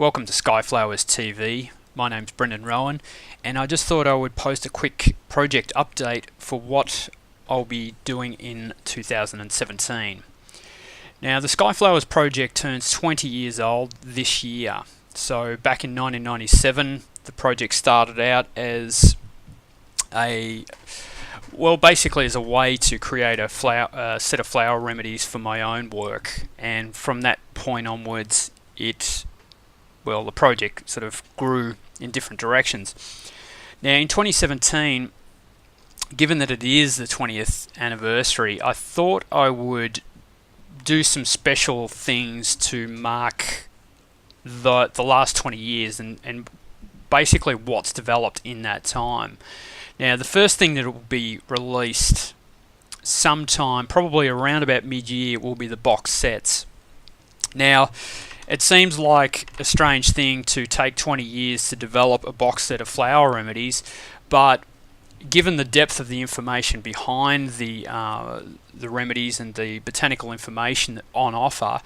Welcome to Skyflowers TV. My name's Rohan, and I just thought I would post a quick project update for what I'll be doing in 2017. Now, the Skyflowers Project turns 20 years old this year. So back in 1997, the project started out as basically as a way to create a set of flower remedies for my own work, and from that point onwards, the project sort of grew in different directions. Now, in 2017, given that it is the 20th anniversary, I thought I would do some special things to mark the last 20 years and basically what's developed in that time. Now, the first thing that will be released sometime, probably around about mid-year, will be the box sets. Now, it seems like a strange thing to take 20 years to develop a box set of flower remedies, but given the depth of the information behind the remedies and the botanical information on offer,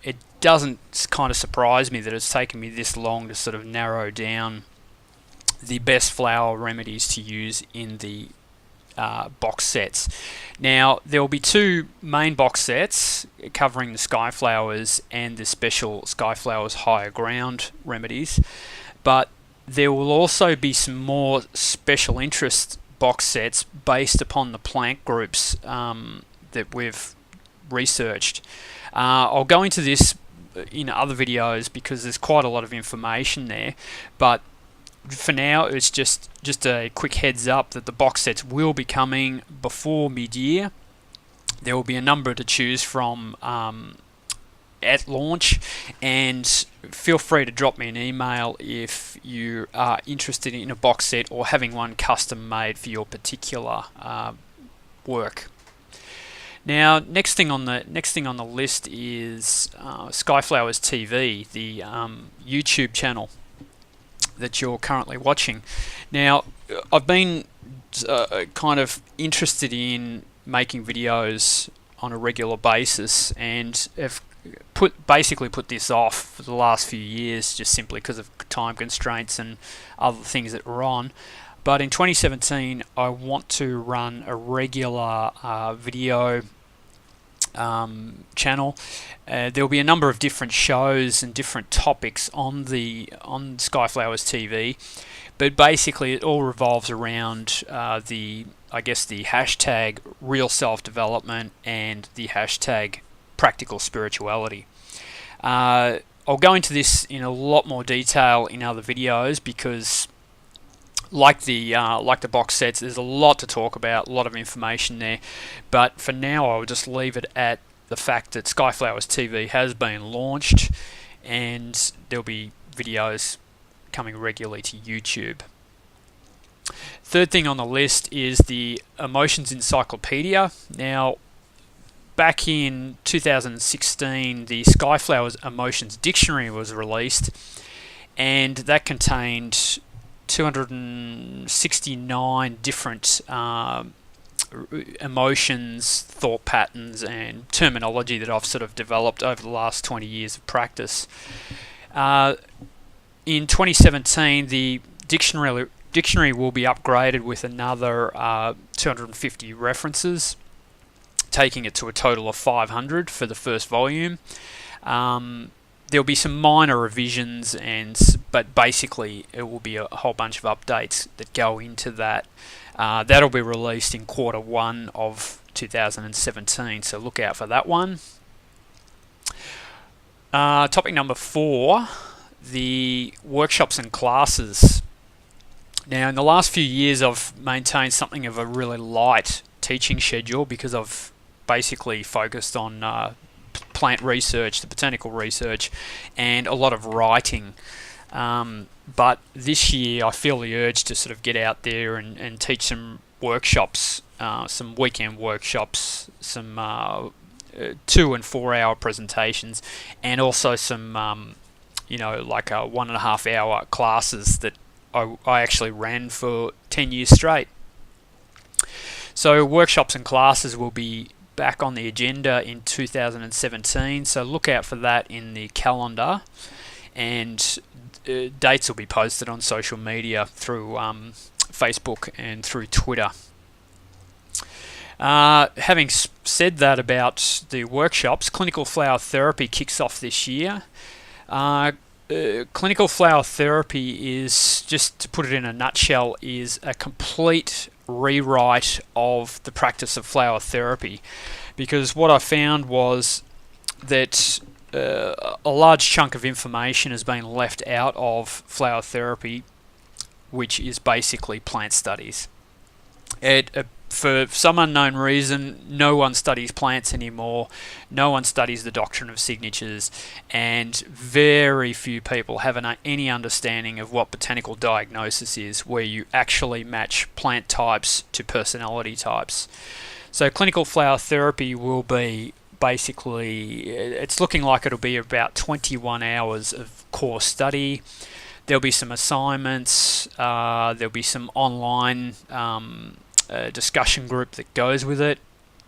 it doesn't kind of surprise me that it's taken me this long to sort of narrow down the best flower remedies to use in the box sets. Now, there will be two main box sets covering the Skyflowers and the special Skyflowers Higher Ground remedies, but there will also be some more special interest box sets based upon the plant groups that we've researched. I'll go into this in other videos because there's quite a lot of information there, but for now it's just a quick heads up that the box sets will be coming before mid-year. There will be a number to choose from at launch, and feel free to drop me an email if you are interested in a box set or having one custom made for your particular work. Now, next thing on the list is SkyflowersTV, the YouTube channel that you're currently watching. Now, I've been kind of interested in making videos on a regular basis, and have basically put this off for the last few years just simply because of time constraints and other things that were on. But in 2017, I want to run a regular video channel. There will be a number of different shows and different topics on Skyflowers TV, but basically it all revolves around the hashtag real self-development and the hashtag practical spirituality. I'll go into this in a lot more detail in other videos because like the box sets, there's a lot to talk about, a lot of information there, but for now I'll just leave it at the fact that Skyflowers TV has been launched and there'll be videos coming regularly to YouTube. Third thing on the list is the Emotions Encyclopedia. Now, back in 2016, the Skyflowers Emotions Dictionary was released, and that contained 269 different emotions, thought patterns, and terminology that I've sort of developed over the last 20 years of practice. In 2017, the dictionary will be upgraded with another 250 references, taking it to a total of 500 for the first volume. There'll be some minor revisions, but basically it will be a whole bunch of updates that go into that. That'll be released in Q1 of 2017, so look out for that one. Topic number 4, the workshops and classes. Now, in the last few years, I've maintained something of a really light teaching schedule because I've basically focused on plant research, the botanical research, and a lot of writing. But this year I feel the urge to sort of get out there and teach some workshops, some weekend workshops, some 2 and 4 hour presentations, and also some like 1.5 hour classes that I actually ran for 10 years straight. So workshops and classes will be back on the agenda in 2017, so look out for that in the calendar. and dates will be posted on social media through Facebook and through Twitter. Having said that about the workshops, Clinical Flower Therapy kicks off this year. Clinical flower therapy is, just to put it in a nutshell, is a complete rewrite of the practice of flower therapy, because what I found was that a large chunk of information has been left out of flower therapy, which is basically plant studies. For some unknown reason, no one studies plants anymore, no one studies the doctrine of signatures, and very few people have any understanding of what botanical diagnosis is, where you actually match plant types to personality types. So clinical flower therapy will be basically, it's looking like it'll be about 21 hours of core study. There'll be some assignments, there'll be some online discussion group that goes with it,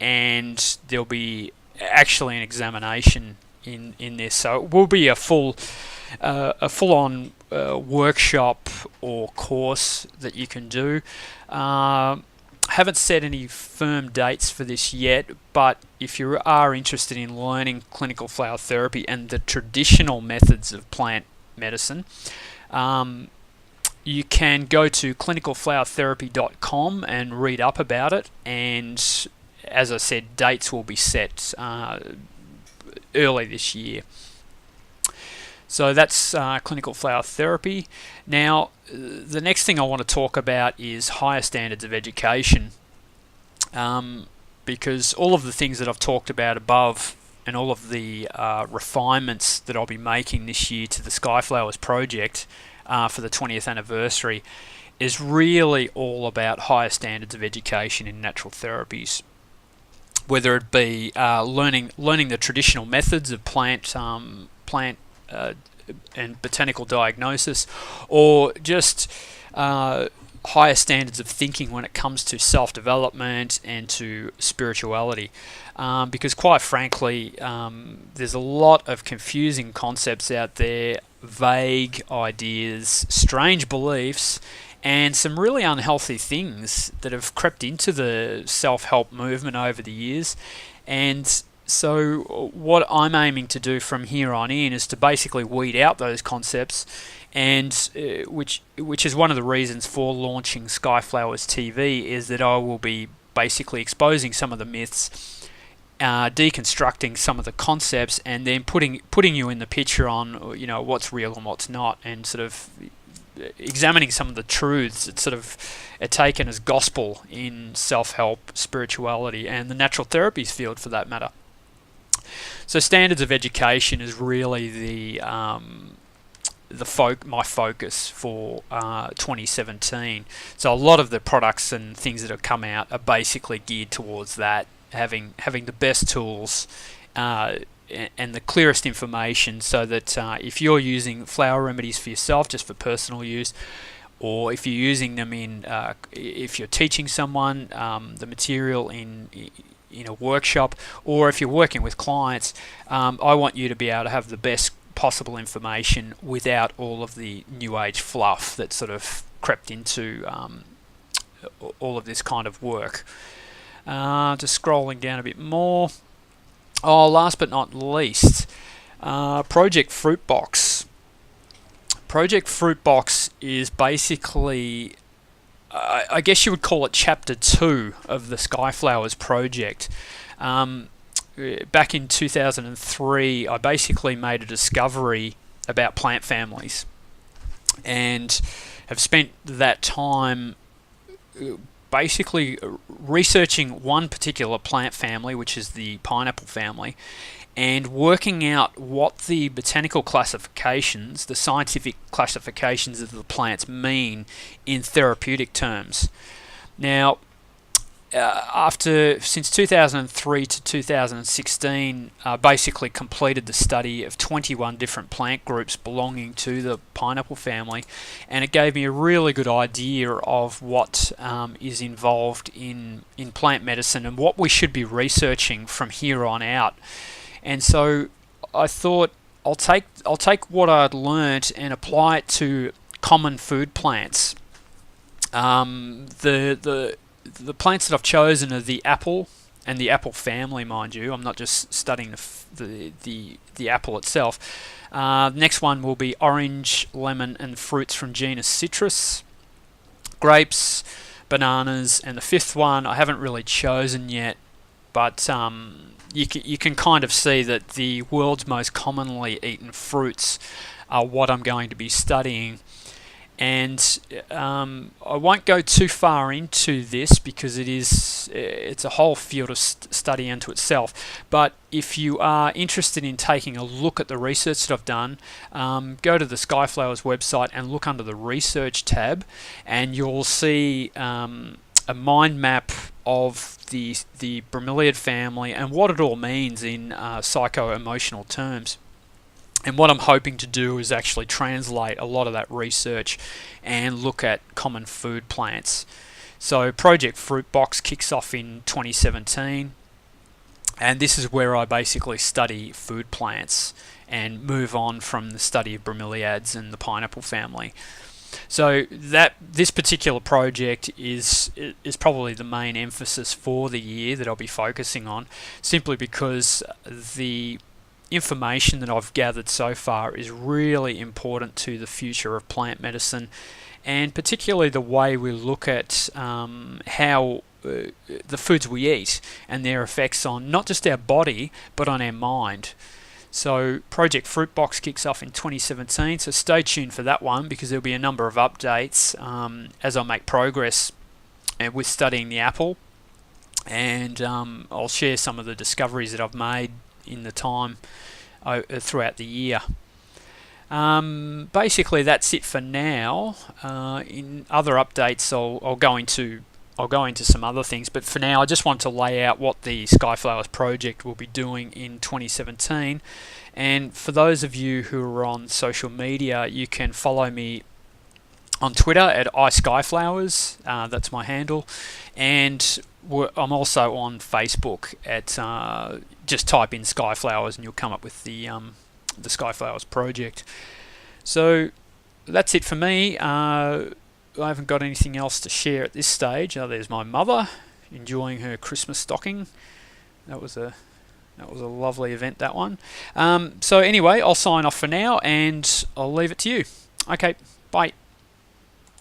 and there'll be actually an examination in this. So it will be a full-on workshop or course that you can do. Haven't set any firm dates for this yet, but if you are interested in learning clinical flower therapy and the traditional methods of plant medicine, you can go to clinicalflowertherapy.com and read up about it, and as I said, dates will be set early this year. So that's clinical flower therapy. Now, the next thing I want to talk about is higher standards of education, because all of the things that I've talked about above and all of the refinements that I'll be making this year to the Skyflowers project for the 20th anniversary is really all about higher standards of education in natural therapies, whether it be learning the traditional methods of plant and botanical diagnosis, or just higher standards of thinking when it comes to self-development and to spirituality. Because quite frankly, there's a lot of confusing concepts out there, vague ideas, strange beliefs, and some really unhealthy things that have crept into the self-help movement over the years. And so what I'm aiming to do from here on in is to basically weed out those concepts, and which is one of the reasons for launching Skyflowers.Tv, is that I will be basically exposing some of the myths, deconstructing some of the concepts, and then putting you in the picture on, you know, what's real and what's not, and sort of examining some of the truths that sort of are taken as gospel in self-help, spirituality, and the natural therapies field for that matter. So standards of education is really my focus for 2017. So a lot of the products and things that have come out are basically geared towards that, having the best tools and the clearest information, so that if you're using flower remedies for yourself, just for personal use, or if you're using them if you're teaching someone the material in a workshop, or if you're working with clients, I want you to be able to have the best possible information without all of the new age fluff that sort of crept into all of this kind of work. Just scrolling down a bit more. Last but not least, Project Fruitbox. Project Fruitbox is basically, I guess you would call it Chapter 2 of the Skyflowers project. Back in 2003, I basically made a discovery about plant families, and have spent that time basically researching one particular plant family, which is the pineapple family, and working out what the botanical classifications, the scientific classifications of the plants mean in therapeutic terms. Now, since 2003 to 2016, basically completed the study of 21 different plant groups belonging to the pineapple family, and it gave me a really good idea of what is involved in plant medicine and what we should be researching from here on out. And so I thought I'll take what I'd learnt and apply it to common food plants. The plants that I've chosen are the apple and the apple family, mind you. I'm not just studying the apple itself. Next one will be orange, lemon, and fruits from genus Citrus, grapes, bananas, and the fifth one I haven't really chosen yet, but you can kind of see that the world's most commonly eaten fruits are what I'm going to be studying. And I won't go too far into this because it's a whole field of study unto itself. But if you are interested in taking a look at the research that I've done, go to the Skyflowers website and look under the research tab, and you'll see a mind map of the bromeliad family and what it all means in psycho-emotional terms. And what I'm hoping to do is actually translate a lot of that research and look at common food plants. So Project Fruitbox kicks off in 2017, and this is where I basically study food plants and move on from the study of bromeliads and the pineapple family. So this particular project is probably the main emphasis for the year that I'll be focusing on, simply because the information that I've gathered so far is really important to the future of plant medicine, and particularly the way we look at how the foods we eat and their effects on not just our body but on our mind. So Project Fruitbox kicks off in 2017, so stay tuned for that one because there'll be a number of updates as I make progress with studying the apple, and I'll share some of the discoveries that I've made in the time throughout the year. Basically that's it for now. In other updates I'll go into some other things, but for now I just want to lay out what the Skyflowers project will be doing in 2017. And for those of you who are on social media, you can follow me on Twitter at iSkyflowers, that's my handle, and I'm also on Facebook at just type in Skyflowers and you'll come up with the Skyflowers project. So that's it for me. I haven't got anything else to share at this stage. There's my mother enjoying her Christmas stocking. That was a lovely event, that one. So anyway, I'll sign off for now and I'll leave it to you. Okay, bye.